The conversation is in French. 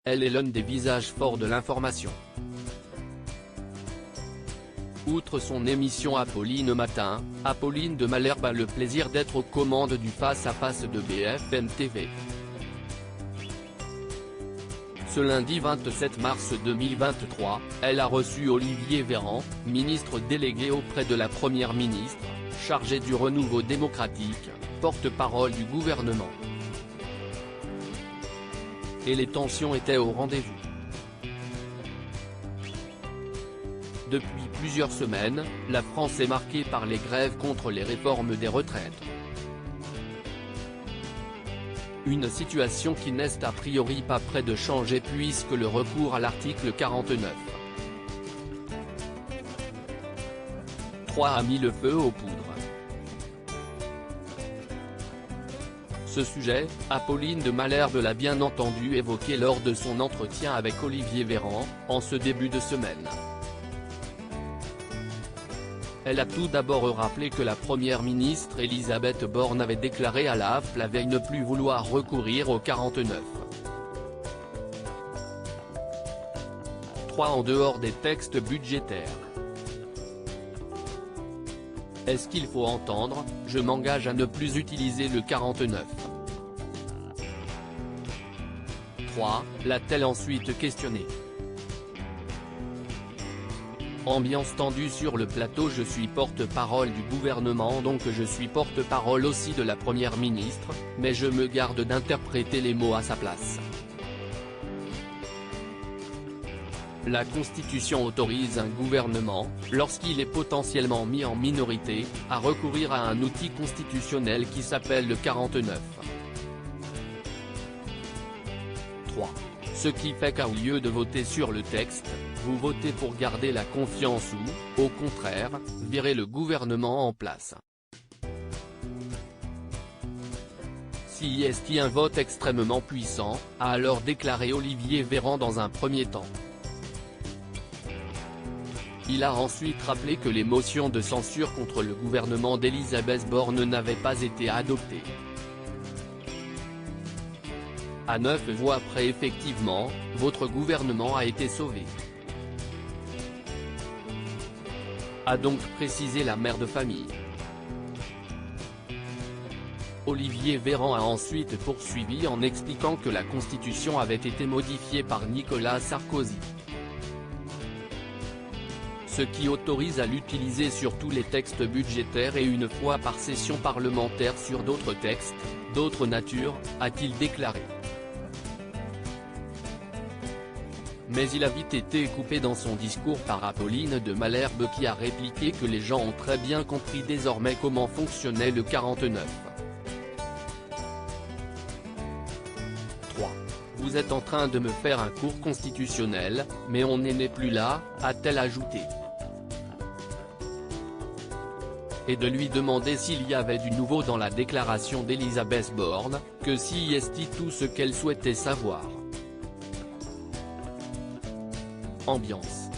Elle est l'un des visages forts de l'information. Outre son émission Apolline Matin, Apolline de Malherbe a le plaisir d'être aux commandes du face-à-face de BFM TV. Ce lundi 27 mars 2023, elle a reçu Olivier Véran, ministre délégué auprès de la Première ministre, chargé du renouveau démocratique, porte-parole du gouvernement. Et les tensions étaient au rendez-vous. Depuis plusieurs semaines, la France est marquée par les grèves contre les réformes des retraites. Une situation qui n'est a priori pas près de changer puisque le recours à l'article 49.3 a mis le feu aux poudres. Ce sujet, Apolline de Malherbe l'a bien entendu évoquer lors de son entretien avec Olivier Véran, en ce début de semaine. Elle a tout d'abord rappelé que la première ministre Elisabeth Borne avait déclaré à la AFP la veille ne plus vouloir recourir au 49.3 en dehors des textes budgétaires. Est-ce qu'il faut entendre « Je m'engage à ne plus utiliser le 49.3 » l'a-t-elle ensuite questionné. Ambiance tendue sur le plateau. Je suis porte-parole du gouvernement donc je suis porte-parole aussi de la première ministre, mais je me garde d'interpréter les mots à sa place. La Constitution autorise un gouvernement, lorsqu'il est potentiellement mis en minorité, à recourir à un outil constitutionnel qui s'appelle le 49.3. Ce qui fait qu'au lieu de voter sur le texte, vous votez pour garder la confiance ou, au contraire, virer le gouvernement en place. Si est un vote extrêmement puissant, a alors déclaré Olivier Véran dans un premier temps. Il a ensuite rappelé que les motions de censure contre le gouvernement d'Elisabeth Borne n'avaient pas été adoptées. À 9 voix près effectivement, votre gouvernement a été sauvé. A donc précisé la mère de famille. Olivier Véran a ensuite poursuivi en expliquant que la Constitution avait été modifiée par Nicolas Sarkozy. Ce qui autorise à l'utiliser sur tous les textes budgétaires et une fois par session parlementaire sur d'autres textes, d'autres natures, a-t-il déclaré. Mais il a vite été coupé dans son discours par Apolline de Malherbe qui a répliqué que les gens ont très bien compris désormais comment fonctionnait le 49.3. Vous êtes en train de me faire un cours constitutionnel, mais on n'est plus là, a-t-elle ajouté. Et de lui demander s'il y avait du nouveau dans la déclaration d'Elisabeth Borne, que si est tout ce qu'elle souhaitait savoir. Ambiance.